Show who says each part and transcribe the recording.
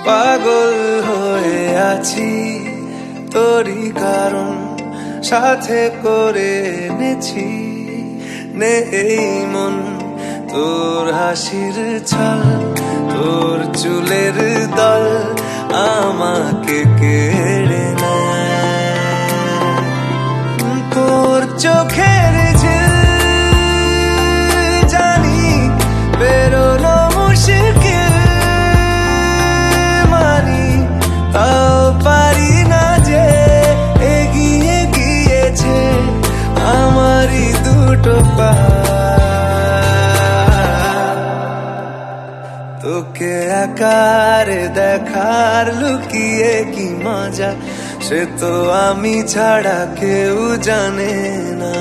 Speaker 1: পাগল হয়ে আছি তোরই কারণ, সাথে করে এনেছি নেই মন তোর হাসির ছল, তোর চুলের দল আমাকে কেড়ে নেয়। তোর চোখের ঝিল জানি বেরোনো মুশকিল, মানি তাও পারি না যে এগিয়ে গিয়েছে আমারই দুটো পা। তোকে আকারে দেখার লুকিয়ে কি মজা, সে তো আমি ছাড়া কেউ জানে না।